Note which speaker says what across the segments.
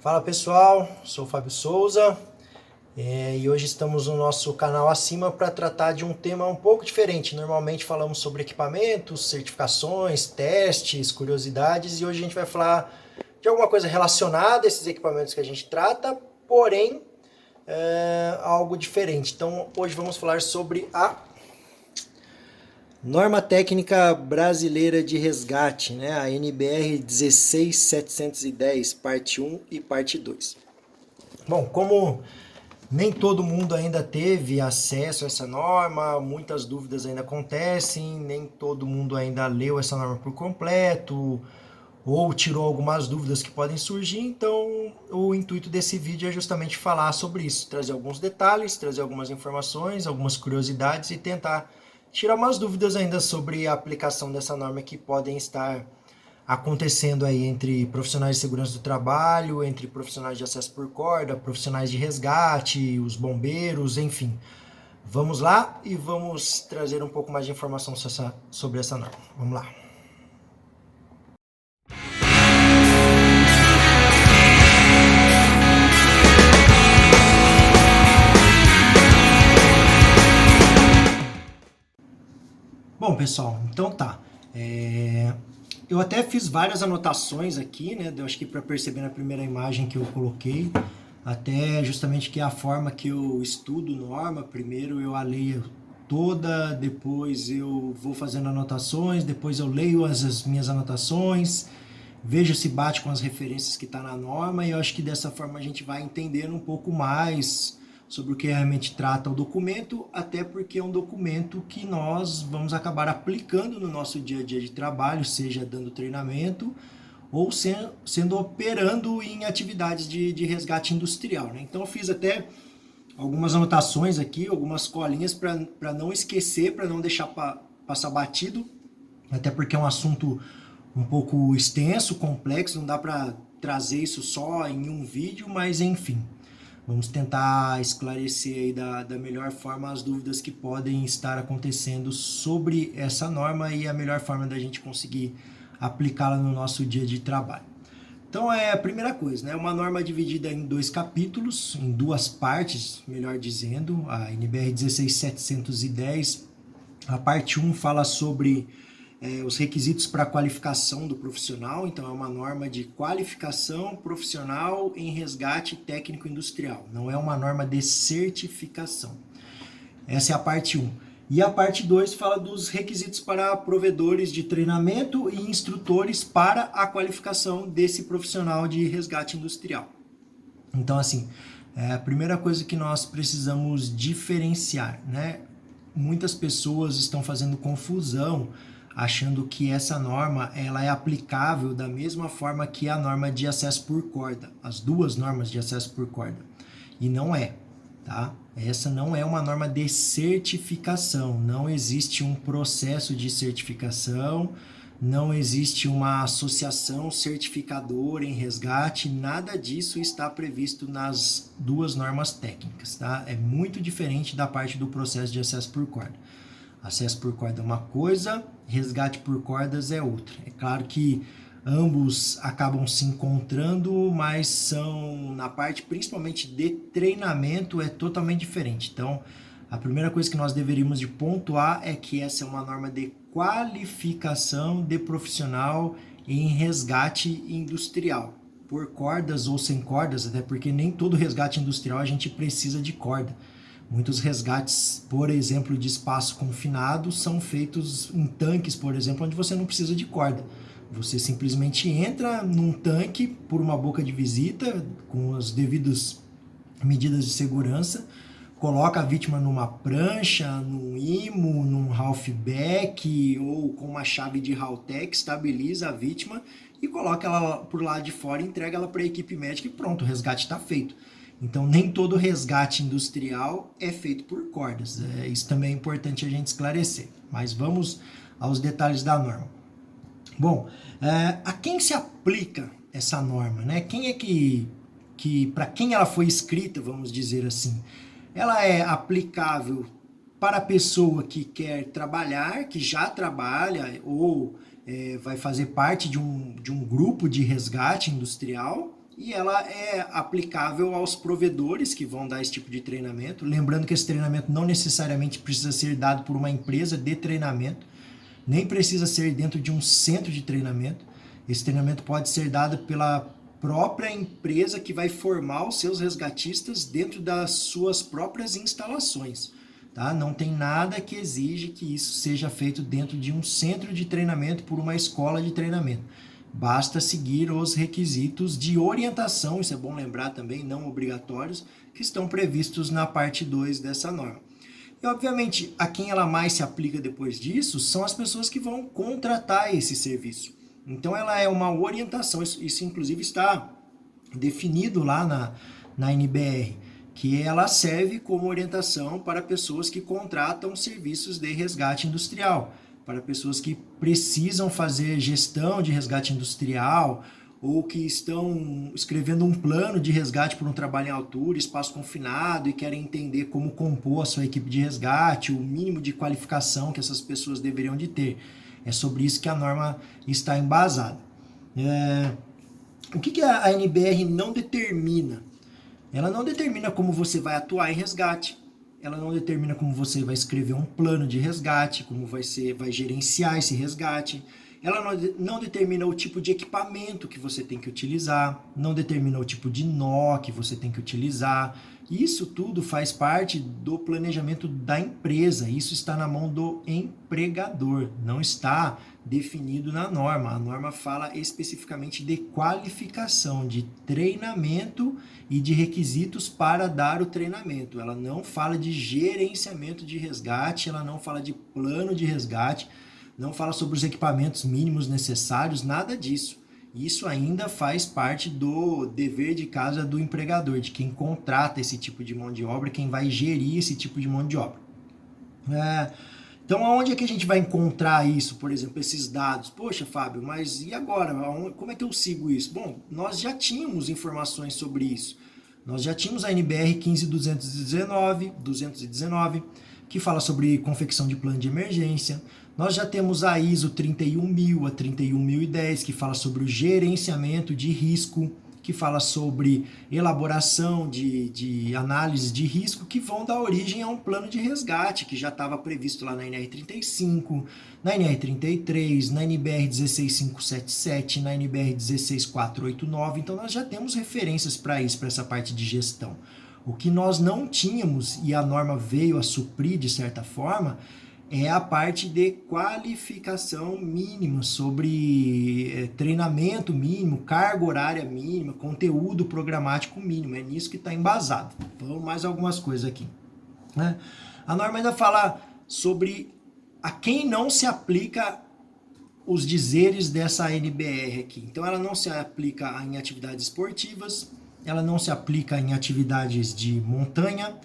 Speaker 1: Fala pessoal, sou o Fábio Souza e hoje estamos no nosso canal Acima para tratar de um tema um pouco diferente. Normalmente falamos sobre equipamentos, certificações, testes, curiosidades e hoje a gente vai falar de alguma coisa relacionada a esses equipamentos que a gente trata, porém algo diferente. Então hoje vamos falar sobre a Norma Técnica Brasileira de Resgate, né? A NBR 16710, parte 1 e parte 2. Bom, como nem todo mundo ainda teve acesso a essa norma, muitas dúvidas ainda acontecem, nem todo mundo ainda leu essa norma por completo, ou tirou algumas dúvidas que podem surgir, então o intuito desse vídeo é justamente falar sobre isso, trazer alguns detalhes, trazer algumas informações, algumas curiosidades e tentar tirar umas dúvidas ainda sobre a aplicação dessa norma que podem estar acontecendo aí entre profissionais de segurança do trabalho, entre profissionais de acesso por corda, profissionais de resgate, os bombeiros, enfim. Vamos lá e vamos trazer um pouco mais de informação sobre essa norma. Vamos lá. Bom, pessoal, então tá. Eu até fiz várias anotações aqui, né? Eu acho que para perceber na primeira imagem que eu coloquei, até justamente que é a forma que eu estudo norma. Primeiro eu a leio toda, depois eu vou fazendo anotações, depois eu leio as minhas anotações, vejo se bate com as referências que está na norma, e eu acho que dessa forma a gente vai entendendo um pouco mais sobre o que realmente trata o documento, até porque é um documento que nós vamos acabar aplicando no nosso dia a dia de trabalho, seja dando treinamento ou sendo operando em atividades de resgate industrial, né? Então eu fiz até algumas anotações aqui, algumas colinhas para não esquecer, para não deixar passar batido, até porque é um assunto um pouco extenso, complexo, não dá para trazer isso só em um vídeo, mas enfim. Vamos tentar esclarecer aí da melhor forma as dúvidas que podem estar acontecendo sobre essa norma e a melhor forma da gente conseguir aplicá-la no nosso dia de trabalho. Então é a primeira coisa, né? Uma norma dividida em dois capítulos, em duas partes, melhor dizendo. A NBR 16710, a parte 1 fala sobre os requisitos para a qualificação do profissional. Então é uma norma de qualificação profissional em resgate técnico industrial, não é uma norma de certificação. Essa é a parte 1. E a parte 2 fala dos requisitos para provedores de treinamento e instrutores para a qualificação desse profissional de resgate industrial. Então, assim, a primeira coisa que nós precisamos diferenciar, né? Muitas pessoas estão fazendo confusão achando que essa norma ela é aplicável da mesma forma que a norma de acesso por corda, as duas normas de acesso por corda. E não é, tá? Essa não é uma norma de certificação, não existe um processo de certificação, não existe uma associação certificadora em resgate, nada disso está previsto nas duas normas técnicas, tá? É muito diferente da parte do processo de acesso por corda. Acesso por corda é uma coisa, resgate por cordas é outra. É claro que ambos acabam se encontrando, mas são, na parte principalmente de treinamento, é totalmente diferente. Então, a primeira coisa que nós deveríamos de pontuar é que essa é uma norma de qualificação de profissional em resgate industrial, por cordas ou sem cordas, até porque nem todo resgate industrial a gente precisa de corda. Muitos resgates, por exemplo, de espaço confinado, são feitos em tanques, por exemplo, onde você não precisa de corda. Você simplesmente entra num tanque por uma boca de visita, com as devidas medidas de segurança, coloca a vítima numa prancha, num imo, num halfback ou com uma chave de Haltech, estabiliza a vítima e coloca ela por lá de fora, entrega ela para a equipe médica e pronto, o resgate está feito. Então, nem todo resgate industrial é feito por cordas. Isso também é importante a gente esclarecer. Mas vamos aos detalhes da norma. Bom, a quem se aplica essa norma, né? Quem é que para quem ela foi escrita, vamos dizer assim? Ela é aplicável para a pessoa que quer trabalhar, que já trabalha ou vai fazer parte de um grupo de resgate industrial, e ela é aplicável aos provedores que vão dar esse tipo de treinamento. Lembrando que esse treinamento não necessariamente precisa ser dado por uma empresa de treinamento, nem precisa ser dentro de um centro de treinamento. Esse treinamento pode ser dado pela própria empresa que vai formar os seus resgatistas dentro das suas próprias instalações. Tá? Não tem nada que exige que isso seja feito dentro de um centro de treinamento por uma escola de treinamento. Basta seguir os requisitos de orientação, isso é bom lembrar também, não obrigatórios, que estão previstos na parte 2 dessa norma. E, obviamente, a quem ela mais se aplica depois disso são as pessoas que vão contratar esse serviço. Então, ela é uma orientação, isso inclusive está definido lá na NBR, que ela serve como orientação para pessoas que contratam serviços de resgate industrial, para pessoas que precisam fazer gestão de resgate industrial ou que estão escrevendo um plano de resgate por um trabalho em altura, espaço confinado e querem entender como compor a sua equipe de resgate, o mínimo de qualificação que essas pessoas deveriam de ter. É sobre isso que a norma está embasada. O que a NBR não determina? Ela não determina como você vai atuar em resgate. Ela não determina como você vai escrever um plano de resgate, como vai gerenciar esse resgate. Ela não determina o tipo de equipamento que você tem que utilizar, não determina o tipo de nó que você tem que utilizar. Isso tudo faz parte do planejamento da empresa. Isso está na mão do empregador, não está definido na norma. A norma fala especificamente de qualificação, de treinamento e de requisitos para dar o treinamento. Ela não fala de gerenciamento de resgate, ela não fala de plano de resgate, não fala sobre os equipamentos mínimos necessários, nada disso. Isso ainda faz parte do dever de casa do empregador, de quem contrata esse tipo de mão de obra, quem vai gerir esse tipo de mão de obra. Então, aonde é que a gente vai encontrar isso, por exemplo, esses dados? Poxa, Fábio, mas e agora? Como é que eu sigo isso? Bom, nós já tínhamos informações sobre isso. Nós já tínhamos a NBR 15219, que fala sobre confecção de plano de emergência. Nós já temos a ISO 31000, a 31010, que fala sobre o gerenciamento de risco, que fala sobre elaboração de análise de risco, que vão dar origem a um plano de resgate, que já estava previsto lá na NR35, na NR33, na NBR 16577, na NBR 16489. Então, nós já temos referências para isso, para essa parte de gestão. O que nós não tínhamos, e a norma veio a suprir de certa forma, é a parte de qualificação mínima, sobre treinamento mínimo, carga horária mínima, conteúdo programático mínimo. É nisso que está embasado. Então, mais algumas coisas aqui. A norma ainda fala sobre a quem não se aplica os dizeres dessa NBR aqui. Então, ela não se aplica em atividades esportivas, ela não se aplica em atividades de montanha,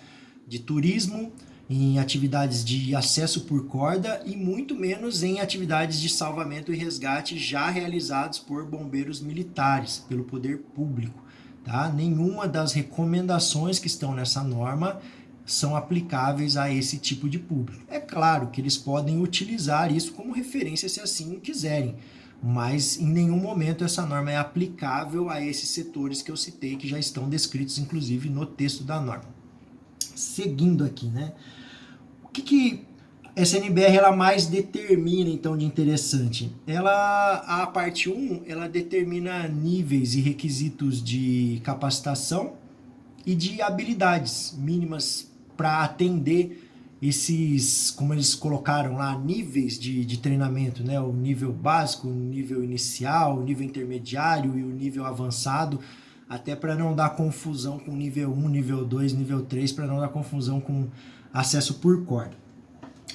Speaker 1: de turismo, em atividades de acesso por corda e muito menos em atividades de salvamento e resgate já realizados por bombeiros militares, pelo poder público. Tá? Nenhuma das recomendações que estão nessa norma são aplicáveis a esse tipo de público. É claro que eles podem utilizar isso como referência se assim quiserem, mas em nenhum momento essa norma é aplicável a esses setores que eu citei, que já estão descritos inclusive no texto da norma. Seguindo aqui, né? O que essa NBR ela mais determina, então, de interessante? A parte 1, ela determina níveis e requisitos de capacitação e de habilidades mínimas para atender esses, como eles colocaram lá, níveis de treinamento, né? O nível básico, o nível inicial, o nível intermediário e o nível avançado, até para não dar confusão com nível 1, nível 2, nível 3, para não dar confusão com acesso por corda.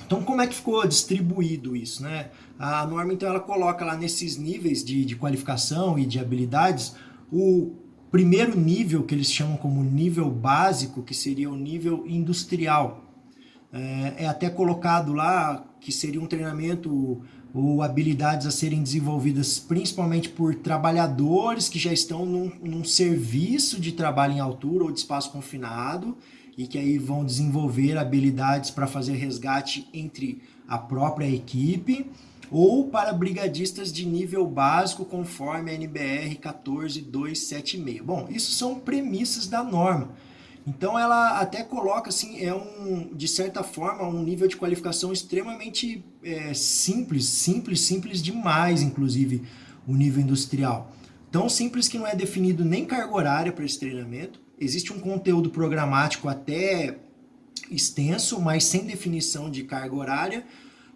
Speaker 1: Então, como é que ficou distribuído isso, né? A norma, então, ela coloca lá nesses níveis de qualificação e de habilidades, o primeiro nível, que eles chamam como nível básico, que seria o nível industrial. É até colocado lá que seria um treinamento ou habilidades a serem desenvolvidas principalmente por trabalhadores que já estão num serviço de trabalho em altura ou de espaço confinado e que aí vão desenvolver habilidades para fazer resgate entre a própria equipe ou para brigadistas de nível básico, conforme a NBR 14276. Bom, isso são premissas da norma. Então ela até coloca assim, de certa forma, um nível de qualificação extremamente simples demais, inclusive o nível industrial. Tão simples que não é definido nem carga horária para esse treinamento. Existe um conteúdo programático até extenso, mas sem definição de carga horária.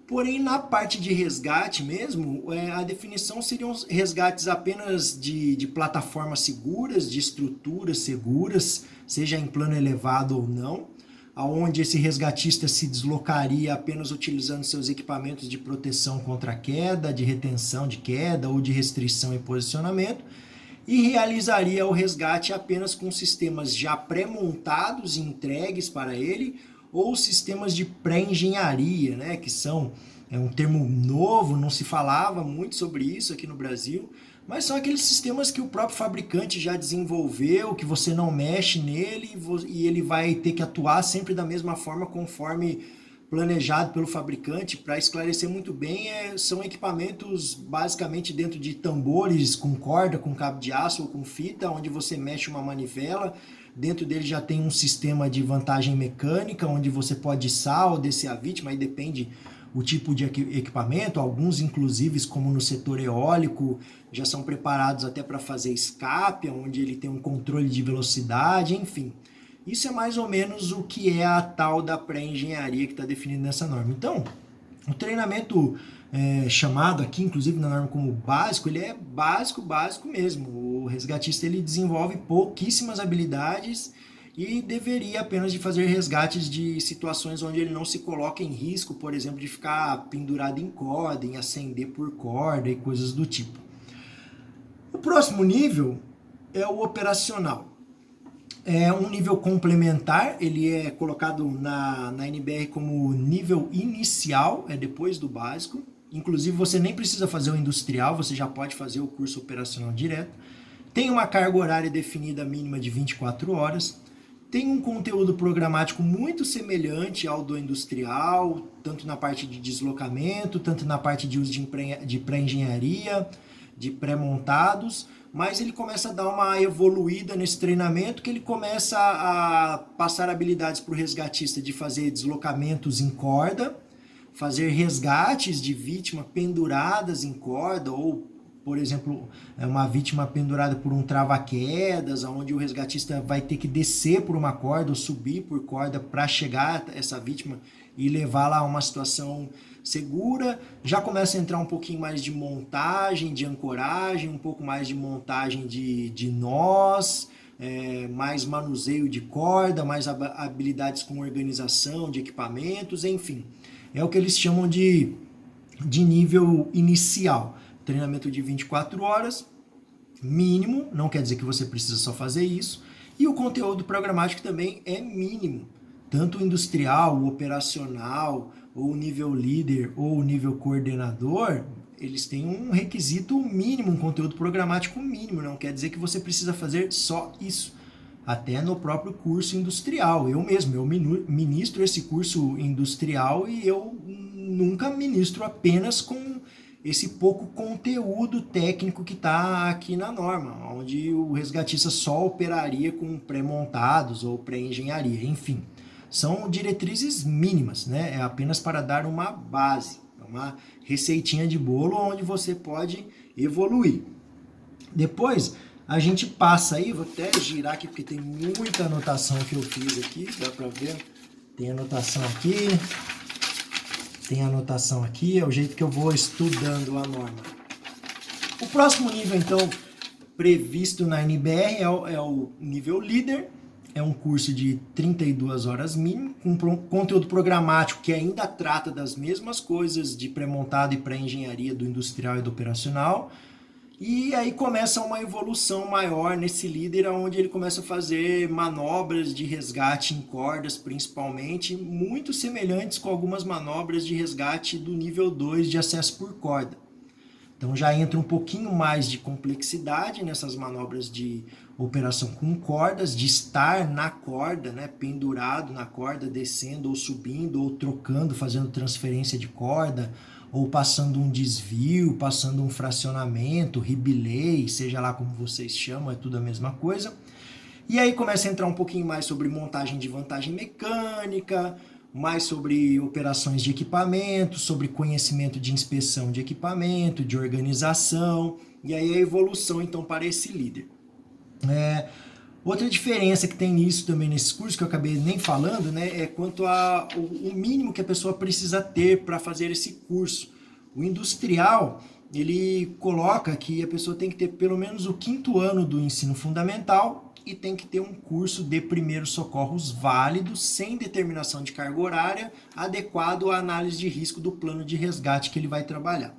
Speaker 1: Porém, na parte de resgate mesmo, a definição seriam resgates apenas de plataformas seguras, de estruturas seguras, seja em plano elevado ou não, aonde esse resgatista se deslocaria apenas utilizando seus equipamentos de proteção contra queda, de retenção de queda ou de restrição em posicionamento, e realizaria o resgate apenas com sistemas já pré-montados e entregues para ele, ou sistemas de pré-engenharia, né, que são um termo novo, não se falava muito sobre isso aqui no Brasil, mas são aqueles sistemas que o próprio fabricante já desenvolveu, que você não mexe nele e ele vai ter que atuar sempre da mesma forma conforme planejado pelo fabricante. Para esclarecer muito bem, são equipamentos basicamente dentro de tambores com corda, com cabo de aço ou com fita, onde você mexe uma manivela. Dentro dele já tem um sistema de vantagem mecânica, onde você pode içar ou descer a vítima, aí depende o tipo de equipamento. Alguns, inclusive, como no setor eólico, já são preparados até para fazer escape, onde ele tem um controle de velocidade, enfim. Isso é mais ou menos o que é a tal da pré-engenharia que está definida nessa norma. Então, o treinamento chamado aqui, inclusive na norma como básico, ele é básico mesmo. O resgatista ele desenvolve pouquíssimas habilidades e deveria apenas de fazer resgates de situações onde ele não se coloca em risco, por exemplo, de ficar pendurado em corda, em acender por corda e coisas do tipo. O próximo nível é o operacional. É um nível complementar, ele é colocado na NBR como nível inicial, é depois do básico. Inclusive você nem precisa fazer o industrial, você já pode fazer o curso operacional direto. Tem uma carga horária definida mínima de 24 horas. Tem um conteúdo programático muito semelhante ao do industrial, tanto na parte de deslocamento, tanto na parte de uso de pré-engenharia, de pré-montados, mas ele começa a dar uma evoluída nesse treinamento, que ele começa a passar habilidades para o resgatista de fazer deslocamentos em corda, fazer resgates de vítima penduradas em corda, ou, por exemplo, uma vítima pendurada por um trava-quedas, onde o resgatista vai ter que descer por uma corda ou subir por corda para chegar a essa vítima e levá-la a uma situação segura. Já começa a entrar um pouquinho mais de montagem, de ancoragem, um pouco mais de montagem de nós, mais manuseio de corda, mais habilidades com organização de equipamentos, enfim. É o que eles chamam de nível inicial. Treinamento de 24 horas, mínimo, não quer dizer que você precisa só fazer isso, e o conteúdo programático também é mínimo, tanto o industrial, o operacional, ou o nível líder, ou o nível coordenador, eles têm um requisito mínimo, um conteúdo programático mínimo, não quer dizer que você precisa fazer só isso, até no próprio curso industrial. Eu ministro esse curso industrial e eu nunca ministro apenas com esse pouco conteúdo técnico que está aqui na norma, onde o resgatista só operaria com pré-montados ou pré-engenharia, enfim. São diretrizes mínimas, né? É apenas para dar uma base, uma receitinha de bolo onde você pode evoluir. Depois, a gente passa aí, vou até girar aqui porque tem muita anotação que eu fiz aqui, dá para ver, tem anotação aqui, é o jeito que eu vou estudando a norma. O próximo nível, então, previsto na NBR é o nível líder, é um curso de 32 horas mínimo, com conteúdo programático que ainda trata das mesmas coisas de pré-montado e pré-engenharia do industrial e do operacional. E aí começa uma evolução maior nesse líder, onde ele começa a fazer manobras de resgate em cordas, principalmente, muito semelhantes com algumas manobras de resgate do nível 2 de acesso por corda. Então já entra um pouquinho mais de complexidade nessas manobras de operação com cordas, de estar na corda, né, pendurado na corda, descendo ou subindo, ou trocando, fazendo transferência de corda, ou passando um desvio, passando um fracionamento, ribilei, seja lá como vocês chamam, é tudo a mesma coisa. E aí começa a entrar um pouquinho mais sobre montagem de vantagem mecânica, mais sobre operações de equipamento, sobre conhecimento de inspeção de equipamento, de organização, e aí a evolução então para esse líder. Outra diferença que tem nisso também nesses cursos, que eu acabei nem falando, né, é quanto ao mínimo que a pessoa precisa ter para fazer esse curso. O industrial, ele coloca que a pessoa tem que ter pelo menos o 5º ano do ensino fundamental e tem que ter um curso de primeiros socorros válido, sem determinação de carga horária, adequado à análise de risco do plano de resgate que ele vai trabalhar.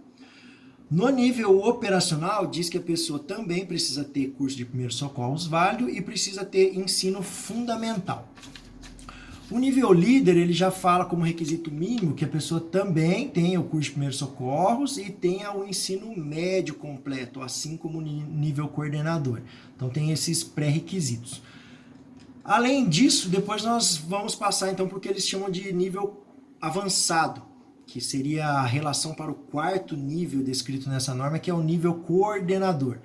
Speaker 1: No nível operacional, diz que a pessoa também precisa ter curso de primeiros socorros válido e precisa ter ensino fundamental. O nível líder, ele já fala como requisito mínimo que a pessoa também tenha o curso de primeiros socorros e tenha o ensino médio completo, assim como o nível coordenador. Então tem esses pré-requisitos. Além disso, depois nós vamos passar então para o que eles chamam de nível avançado, que seria a relação para o 4º nível descrito nessa norma, que é o nível coordenador.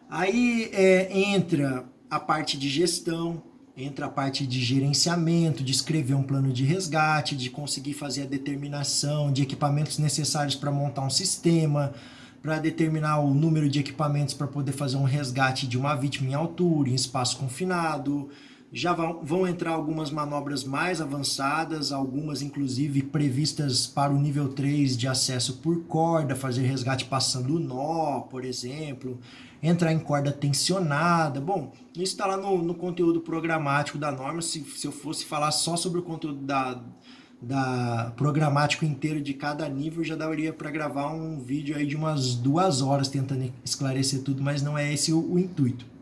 Speaker 1: Aí entra a parte de gestão, entra a parte de gerenciamento, de escrever um plano de resgate, de conseguir fazer a determinação de equipamentos necessários para montar um sistema, para determinar o número de equipamentos para poder fazer um resgate de uma vítima em altura, em espaço confinado. Já vão entrar algumas manobras mais avançadas, algumas inclusive previstas para o nível 3 de acesso por corda, fazer resgate passando nó, por exemplo, entrar em corda tensionada. Bom, isso está lá no conteúdo programático da norma. Se eu fosse falar só sobre o conteúdo da programático inteiro de cada nível, já daria para gravar um vídeo aí de umas 2 horas tentando esclarecer tudo, mas não é esse o intuito.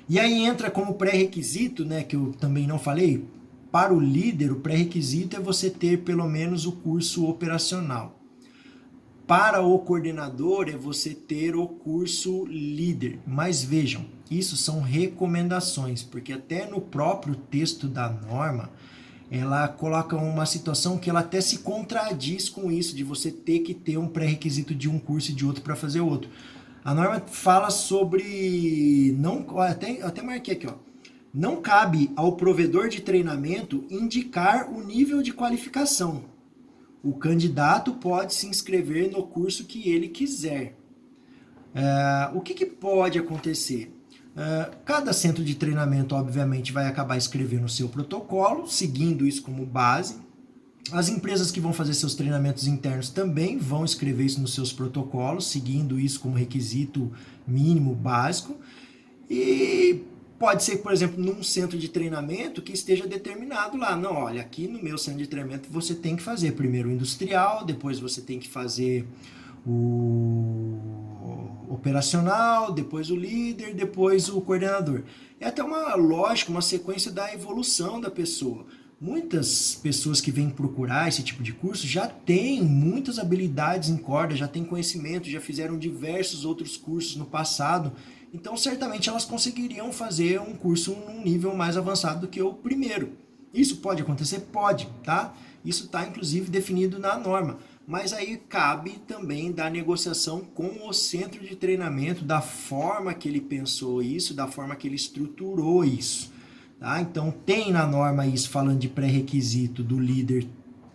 Speaker 1: E aí entra como pré-requisito, né, que eu também não falei, para o líder, o pré-requisito é você ter pelo menos o curso operacional. Para o coordenador é você ter o curso líder. Mas vejam, isso são recomendações, porque até no próprio texto da norma, ela coloca uma situação que ela até se contradiz com isso, de você ter que ter um pré-requisito de um curso e de outro para fazer outro. A norma fala sobre... até marquei aqui, ó. Não cabe ao provedor de treinamento indicar o nível de qualificação. O candidato pode se inscrever no curso que ele quiser. O que pode acontecer? Cada centro de treinamento, obviamente, vai acabar escrevendo o seu protocolo, seguindo isso como base. As empresas que vão fazer seus treinamentos internos também vão escrever isso nos seus protocolos, seguindo isso como requisito mínimo básico. E pode ser, por exemplo, num centro de treinamento que esteja determinado lá. Não, olha, aqui no meu centro de treinamento você tem que fazer primeiro o industrial, depois você tem que fazer o operacional, depois o líder, depois o coordenador. É até uma lógica, uma sequência da evolução da pessoa. Muitas pessoas que vêm procurar esse tipo de curso já têm muitas habilidades em corda, já têm conhecimento, já fizeram diversos outros cursos no passado. Então, certamente, elas conseguiriam fazer um curso num nível mais avançado do que o primeiro. Isso pode acontecer? Pode, tá? Isso está, inclusive, definido na norma. Mas aí cabe também da negociação com o centro de treinamento, da forma que ele pensou isso, da forma que ele estruturou isso. Tá? Então, tem na norma isso falando de pré-requisito do líder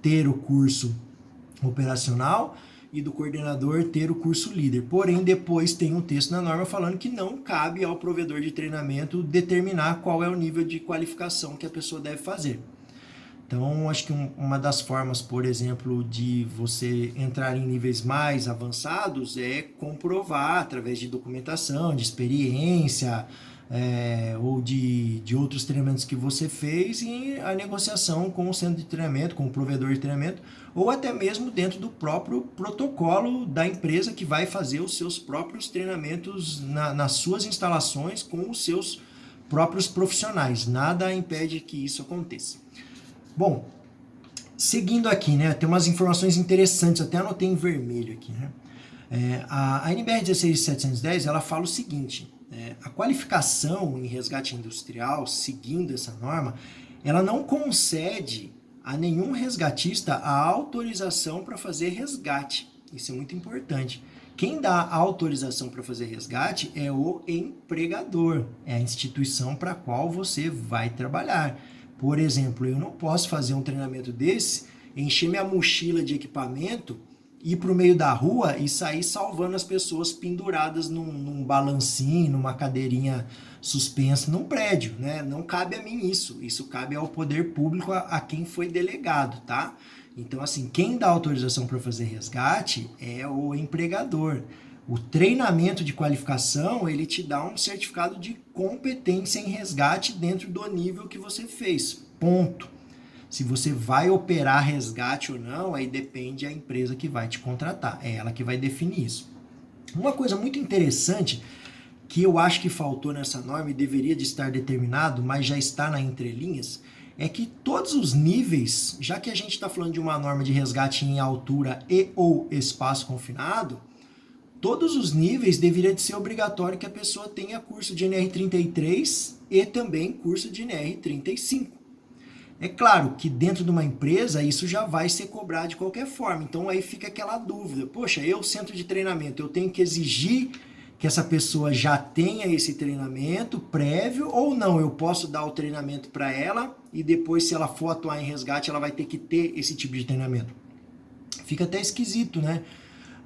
Speaker 1: ter o curso operacional e do coordenador ter o curso líder. Porém, depois tem um texto na norma falando que não cabe ao provedor de treinamento determinar qual é o nível de qualificação que a pessoa deve fazer. Então, acho que uma das formas, por exemplo, de você entrar em níveis mais avançados é comprovar através de documentação, de experiência, ou de outros treinamentos que você fez e a negociação com o centro de treinamento, com o provedor de treinamento, ou até mesmo dentro do próprio protocolo da empresa que vai fazer os seus próprios treinamentos nas suas instalações com os seus próprios profissionais. Nada impede que isso aconteça. Bom, seguindo aqui, né, tem umas informações interessantes, até anotei em vermelho aqui, né? A NBR 16710, ela fala o seguinte: a qualificação em resgate industrial, seguindo essa norma, ela não concede a nenhum resgatista a autorização para fazer resgate. Isso é muito importante. Quem dá a autorização para fazer resgate é o empregador, é a instituição para a qual você vai trabalhar. Por exemplo, eu não posso fazer um treinamento desse, encher minha mochila de equipamento, ir para o meio da rua e sair salvando as pessoas penduradas num balancinho, numa cadeirinha suspensa num prédio, né? Não cabe a mim isso. Isso cabe ao poder público, a quem foi delegado, tá? Então, assim, quem dá autorização para fazer resgate é o empregador. O treinamento de qualificação, ele te dá um certificado de competência em resgate dentro do nível que você fez. Ponto. Se você vai operar resgate ou não, aí depende da empresa que vai te contratar. É ela que vai definir isso. Uma coisa muito interessante que eu acho que faltou nessa norma e deveria de estar determinado, mas já está na entrelinhas, é que todos os níveis, já que a gente está falando de uma norma de resgate em altura e ou espaço confinado, todos os níveis deveria de ser obrigatório que a pessoa tenha curso de NR33 e também curso de NR35. É claro que dentro de uma empresa isso já vai ser cobrado de qualquer forma, então aí fica aquela dúvida, poxa, eu centro de treinamento, eu tenho que exigir que essa pessoa já tenha esse treinamento prévio ou não, eu posso dar o treinamento para ela e depois se ela for atuar em resgate ela vai ter que ter esse tipo de treinamento. Fica até esquisito, né?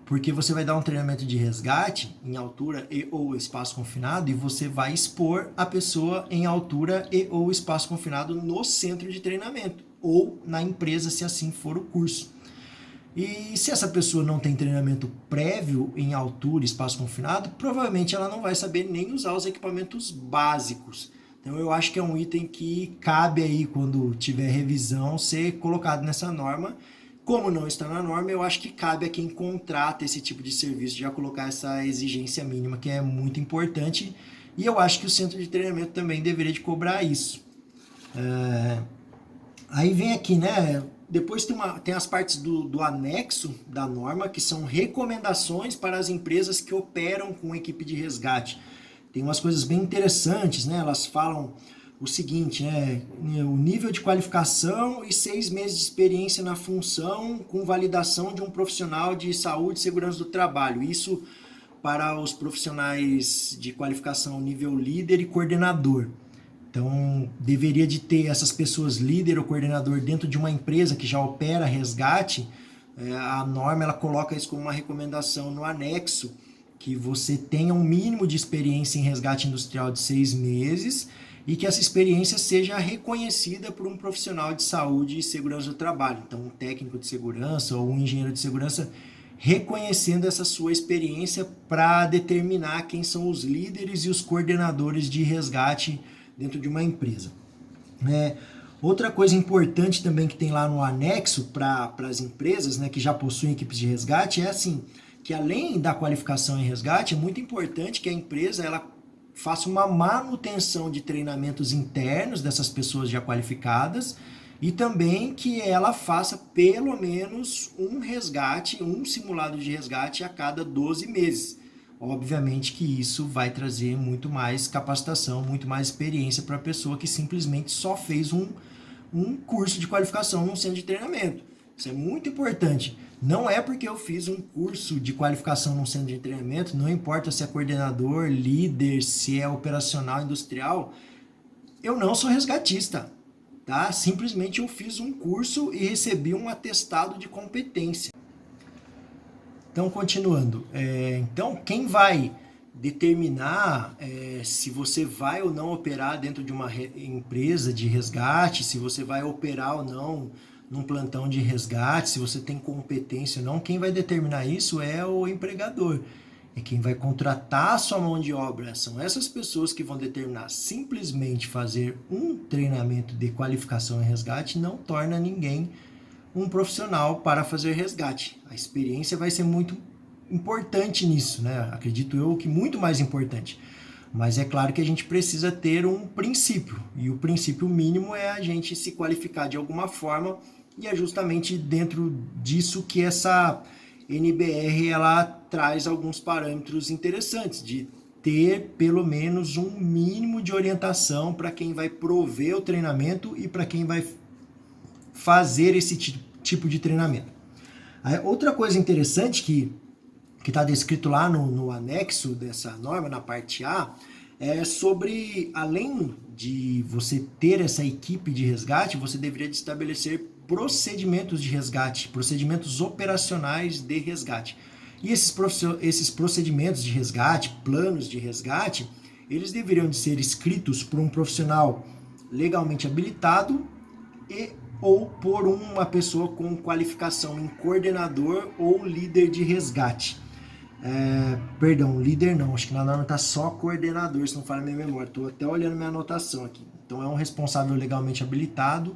Speaker 1: Porque você vai dar um treinamento de resgate em altura e ou espaço confinado e você vai expor a pessoa em altura e ou espaço confinado no centro de treinamento ou na empresa, se assim for o curso. E se essa pessoa não tem treinamento prévio em altura e espaço confinado, provavelmente ela não vai saber nem usar os equipamentos básicos. Então eu acho que é um item que cabe aí, quando tiver revisão, ser colocado nessa norma. Como não está na norma, eu acho que cabe a quem contrata esse tipo de serviço já colocar essa exigência mínima, que é muito importante. E eu acho que o centro de treinamento também deveria de cobrar isso. Aí vem aqui, né? Depois tem as partes do anexo da norma, que são recomendações para as empresas que operam com equipe de resgate. Tem umas coisas bem interessantes, né? Elas falam o seguinte, né? O nível de qualificação e 6 meses de experiência na função com validação de um profissional de saúde e segurança do trabalho. Isso para os profissionais de qualificação nível líder e coordenador. Então, deveria de ter essas pessoas líder ou coordenador dentro de uma empresa que já opera resgate. A norma ela coloca isso como uma recomendação no anexo, que você tenha um mínimo de experiência em resgate industrial de 6 meses e que essa experiência seja reconhecida por um profissional de saúde e segurança do trabalho. Então, um técnico de segurança ou um engenheiro de segurança reconhecendo essa sua experiência para determinar quem são os líderes e os coordenadores de resgate dentro de uma empresa. Outra coisa importante também que tem lá no anexo para as empresas, né, que já possuem equipes de resgate é assim, que além da qualificação em resgate, é muito importante que a empresa ela faça uma manutenção de treinamentos internos dessas pessoas já qualificadas e também que ela faça pelo menos um resgate, um simulado de resgate a cada 12 meses. Obviamente que isso vai trazer muito mais capacitação, muito mais experiência para a pessoa que simplesmente só fez um curso de qualificação num centro de treinamento. Isso é muito importante. Não é porque eu fiz um curso de qualificação num centro de treinamento, não importa se é coordenador, líder, se é operacional, industrial, eu não sou resgatista, tá? Simplesmente eu fiz um curso e recebi um atestado de competência. Então, continuando. Então, quem vai determinar se você vai ou não operar dentro de uma empresa de resgate, se você vai operar ou não num plantão de resgate, se você tem competência ou não, quem vai determinar isso é o empregador. É quem vai contratar a sua mão de obra. São essas pessoas que vão determinar. Simplesmente fazer um treinamento de qualificação em resgate não torna ninguém um profissional para fazer resgate. A experiência vai ser muito importante nisso, né? Acredito eu que muito mais importante. Mas é claro que a gente precisa ter um princípio. E o princípio mínimo é a gente se qualificar de alguma forma. E é justamente dentro disso que essa NBR ela traz alguns parâmetros interessantes, de ter pelo menos um mínimo de orientação para quem vai prover o treinamento e para quem vai fazer esse tipo de treinamento. Aí, outra coisa interessante que está descrito lá no anexo dessa norma, na parte A, é sobre, além de você ter essa equipe de resgate, você deveria estabelecer procedimentos de resgate, procedimentos operacionais de resgate. E esses procedimentos de resgate, planos de resgate, eles deveriam de ser escritos por um profissional legalmente habilitado ou por uma pessoa com qualificação em coordenador ou líder de resgate. Perdão, líder não, acho que na norma está só coordenador, se não falha a minha memória. Estou até olhando minha anotação aqui. Então é um responsável legalmente habilitado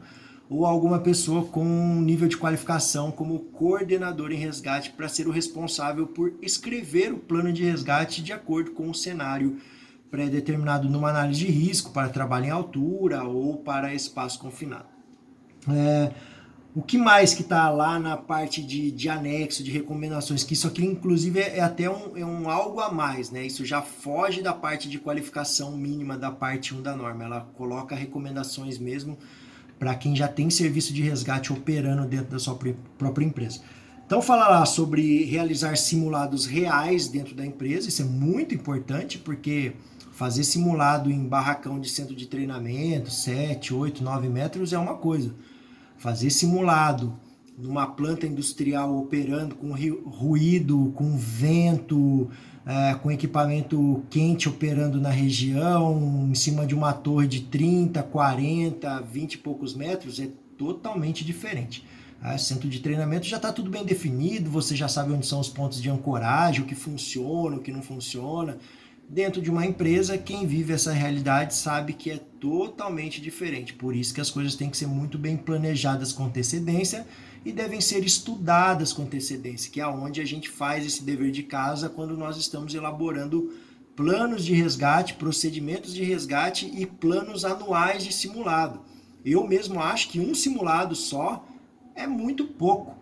Speaker 1: ou alguma pessoa com um nível de qualificação como coordenador em resgate para ser o responsável por escrever o plano de resgate de acordo com o cenário pré-determinado numa análise de risco para trabalho em altura ou para espaço confinado. O que mais que está lá na parte de anexo, de recomendações, que isso aqui inclusive é até um algo a mais, né? Isso já foge da parte de qualificação mínima da parte 1 da norma, ela coloca recomendações mesmo para quem já tem serviço de resgate operando dentro da sua própria empresa. Então fala lá sobre realizar simulados reais dentro da empresa, isso é muito importante porque fazer simulado em barracão de centro de treinamento, 7, 8, 9 metros é uma coisa. Fazer simulado numa planta industrial operando com ruído, com vento, com equipamento quente operando na região, em cima de uma torre de 30, 40, 20 e poucos metros, é totalmente diferente. Centro de treinamento já está tudo bem definido, você já sabe onde são os pontos de ancoragem, o que funciona, o que não funciona. Dentro de uma empresa, quem vive essa realidade sabe que é totalmente diferente. Por isso que as coisas têm que ser muito bem planejadas com antecedência e devem ser estudadas com antecedência, que é onde a gente faz esse dever de casa quando nós estamos elaborando planos de resgate, procedimentos de resgate e planos anuais de simulado. Eu mesmo acho que um simulado só é muito pouco.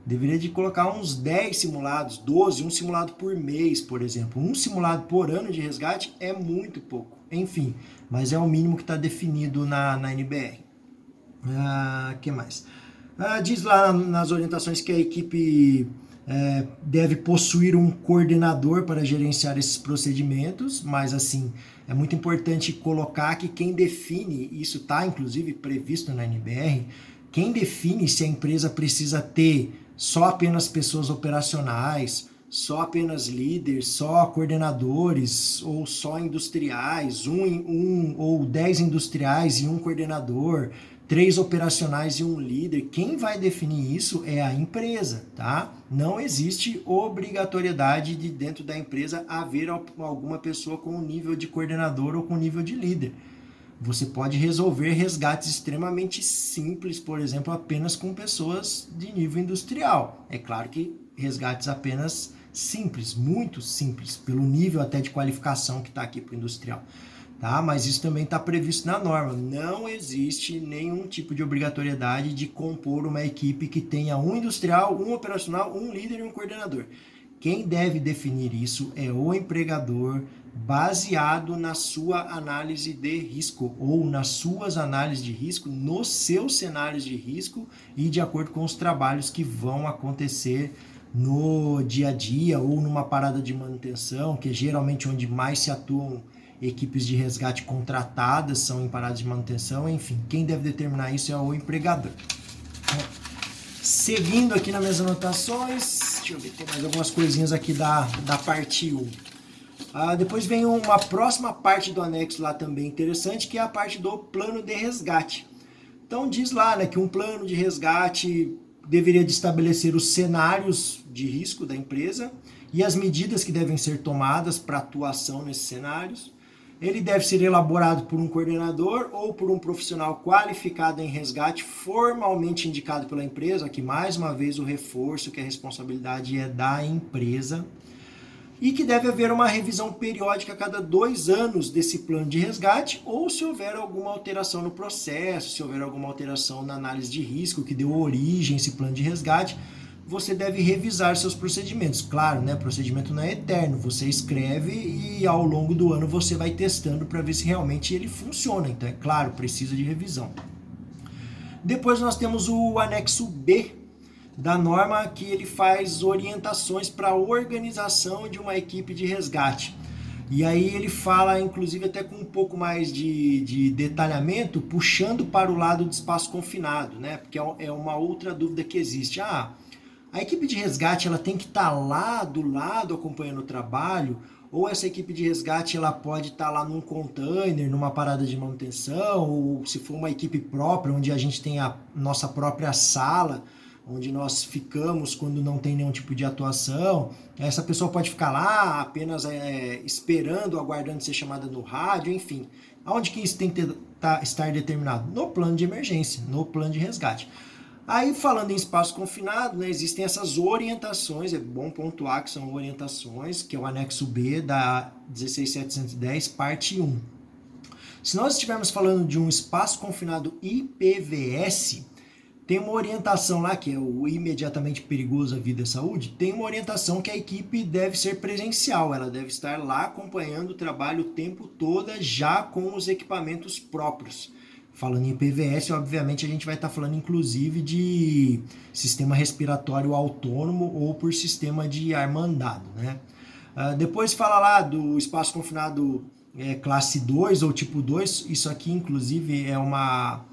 Speaker 1: Deveria de colocar uns 10 simulados, 12, um simulado por mês, por exemplo. Um simulado por ano de resgate é muito pouco. Enfim, mas é o mínimo que está definido na NBR. Que mais? Diz lá nas orientações que a equipe deve possuir um coordenador para gerenciar esses procedimentos, mas assim, é muito importante colocar que quem define, isso está inclusive previsto na NBR, quem define se a empresa precisa ter só apenas pessoas operacionais, só apenas líderes, só coordenadores ou só industriais, um ou 10 industriais e um coordenador, 3 operacionais e um líder. Quem vai definir isso é a empresa, tá? Não existe obrigatoriedade de dentro da empresa haver alguma pessoa com nível de coordenador ou com nível de líder. Você pode resolver resgates extremamente simples, por exemplo, apenas com pessoas de nível industrial. É claro que resgates apenas simples, muito simples, pelo nível até de qualificação que está aqui para o industrial. Tá? Mas isso também está previsto na norma. Não existe nenhum tipo de obrigatoriedade de compor uma equipe que tenha um industrial, um operacional, um líder e um coordenador. Quem deve definir isso é o empregador, baseado na sua análise de risco ou nas suas análises de risco, nos seus cenários de risco e de acordo com os trabalhos que vão acontecer no dia a dia ou numa parada de manutenção, que é geralmente onde mais se atuam equipes de resgate contratadas, são em paradas de manutenção, enfim, quem deve determinar isso é o empregador. Seguindo aqui nas minhas anotações, deixa eu ver, tem mais algumas coisinhas aqui da parte 1. Depois vem uma próxima parte do anexo lá também interessante, que é a parte do plano de resgate. Então diz lá, né, que um plano de resgate deveria de estabelecer os cenários de risco da empresa e as medidas que devem ser tomadas para atuação nesses cenários. Ele deve ser elaborado por um coordenador ou por um profissional qualificado em resgate formalmente indicado pela empresa. Aqui mais uma vez o reforço que a responsabilidade é da empresa. E que deve haver uma revisão periódica a cada 2 anos desse plano de resgate, ou se houver alguma alteração no processo, se houver alguma alteração na análise de risco que deu origem a esse plano de resgate, você deve revisar seus procedimentos. Claro, né, procedimento não é eterno, você escreve e ao longo do ano você vai testando para ver se realmente ele funciona. Então, é claro, precisa de revisão. Depois nós temos o anexo B da norma, que ele faz orientações para a organização de uma equipe de resgate. E aí ele fala, inclusive, até com um pouco mais de detalhamento, puxando para o lado de espaço confinado, né? Porque é uma outra dúvida que existe. A equipe de resgate ela tem que estar lá do lado acompanhando o trabalho, ou essa equipe de resgate ela pode estar lá num container, numa parada de manutenção, ou se for uma equipe própria, onde a gente tem a nossa própria sala, onde nós ficamos quando não tem nenhum tipo de atuação. Essa pessoa pode ficar lá apenas esperando, aguardando ser chamada no rádio, enfim. Aonde que isso tem que estar determinado? No plano de emergência, no plano de resgate. Aí, falando em espaço confinado, né, existem essas orientações, é bom pontuar que são orientações, que é o anexo B da 16710, parte 1. Se nós estivermos falando de um espaço confinado IPVS, tem uma orientação lá, que é o imediatamente perigoso à vida e à saúde, tem uma orientação que a equipe deve ser presencial, ela deve estar lá acompanhando o trabalho o tempo todo, já com os equipamentos próprios. Falando em PVS, obviamente a gente vai estar falando inclusive de sistema respiratório autônomo ou por sistema de ar mandado, né? Depois fala lá do espaço confinado classe 2 ou tipo 2, isso aqui inclusive é uma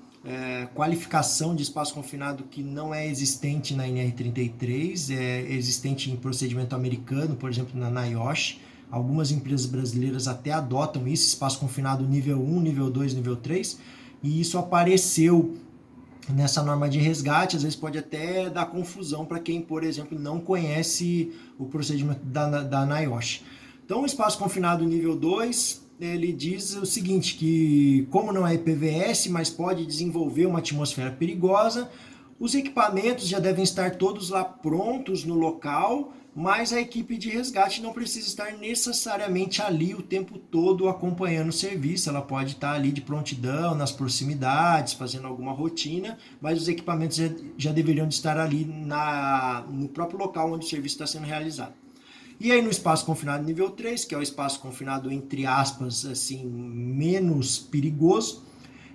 Speaker 1: qualificação de espaço confinado que não é existente na NR33, é existente em procedimento americano, por exemplo na NIOSH. Algumas empresas brasileiras até adotam isso, espaço confinado nível 1, nível 2, nível 3, e isso apareceu nessa norma de resgate. Às vezes pode até dar confusão para quem, por exemplo, não conhece o procedimento da NIOSH. Então, o espaço confinado nível 2, ele diz o seguinte, que como não é IPVS, mas pode desenvolver uma atmosfera perigosa, os equipamentos já devem estar todos lá prontos no local, mas a equipe de resgate não precisa estar necessariamente ali o tempo todo acompanhando o serviço. Ela pode estar ali de prontidão, nas proximidades, fazendo alguma rotina, mas os equipamentos já deveriam estar ali no próprio local onde o serviço está sendo realizado. E aí no espaço confinado nível 3, que é o espaço confinado entre aspas, assim, menos perigoso,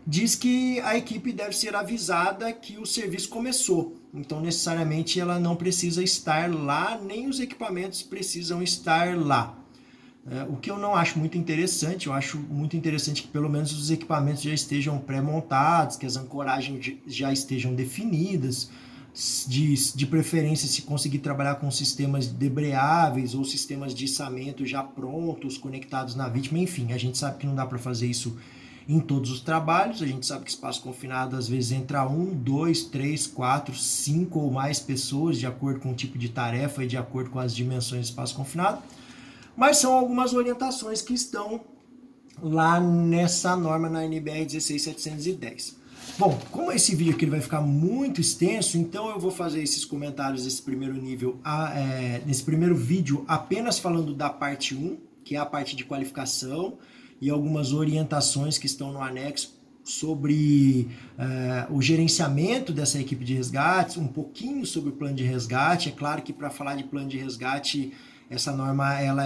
Speaker 1: diz que a equipe deve ser avisada que o serviço começou. Então, necessariamente, ela não precisa estar lá, nem os equipamentos precisam estar lá. O que eu não acho muito interessante, eu acho muito interessante que pelo menos os equipamentos já estejam pré-montados, que as ancoragens já estejam definidas, de preferência se conseguir trabalhar com sistemas debreáveis ou sistemas de içamento já prontos, conectados na vítima, enfim, a gente sabe que não dá para fazer isso em todos os trabalhos. A gente sabe que espaço confinado às vezes entra 1, 2, 3, 4, 5 ou mais pessoas, de acordo com o tipo de tarefa e de acordo com as dimensões do espaço confinado. Mas são algumas orientações que estão lá nessa norma na NBR 16710. Bom, como esse vídeo aqui vai ficar muito extenso, então eu vou fazer esses comentários desse primeiro nível, nesse primeiro vídeo, apenas falando da parte 1, que é a parte de qualificação, e algumas orientações que estão no anexo sobre o gerenciamento dessa equipe de resgate, um pouquinho sobre o plano de resgate. É claro que para falar de plano de resgate, essa norma ela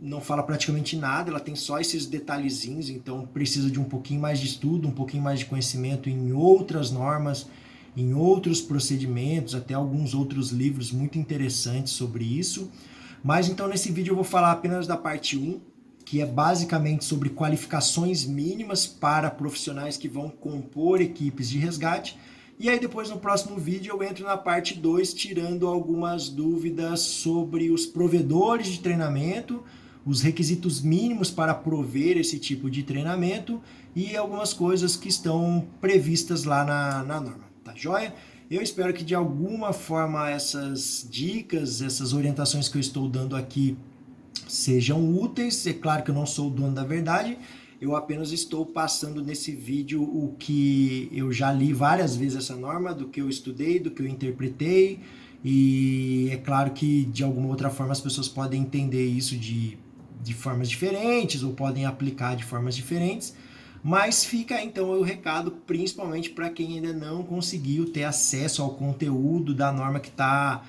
Speaker 1: não fala praticamente nada, ela tem só esses detalhezinhos, então precisa de um pouquinho mais de estudo, um pouquinho mais de conhecimento em outras normas, em outros procedimentos, até alguns outros livros muito interessantes sobre isso. Mas então nesse vídeo eu vou falar apenas da parte 1, que é basicamente sobre qualificações mínimas para profissionais que vão compor equipes de resgate. E aí depois no próximo vídeo eu entro na parte 2, tirando algumas dúvidas sobre os provedores de treinamento, os requisitos mínimos para prover esse tipo de treinamento e algumas coisas que estão previstas lá na norma, tá joia? Eu espero que de alguma forma essas dicas, essas orientações que eu estou dando aqui sejam úteis. É claro que eu não sou o dono da verdade, eu apenas estou passando nesse vídeo o que eu já li várias vezes essa norma, do que eu estudei, do que eu interpretei, e é claro que de alguma outra forma as pessoas podem entender isso de formas diferentes ou podem aplicar de formas diferentes, Mas fica então o recado, principalmente para quem ainda não conseguiu ter acesso ao conteúdo da norma que está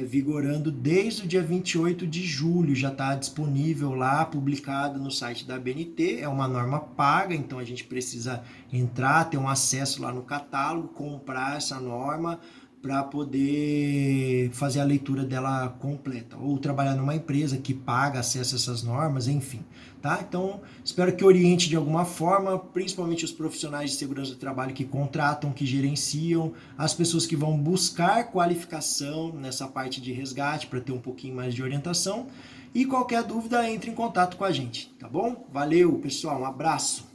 Speaker 1: vigorando desde o dia 28 de julho, já está disponível lá, publicado no site da ABNT, é uma norma paga, então a gente precisa entrar, ter um acesso lá no catálogo, comprar essa norma para poder fazer a leitura dela completa, ou trabalhar numa empresa que paga acesso a essas normas, enfim. Tá? Então, espero que oriente de alguma forma, principalmente os profissionais de segurança do trabalho que contratam, que gerenciam, as pessoas que vão buscar qualificação nessa parte de resgate para ter um pouquinho mais de orientação. E qualquer dúvida, entre em contato com a gente, tá bom? Valeu, pessoal, um abraço!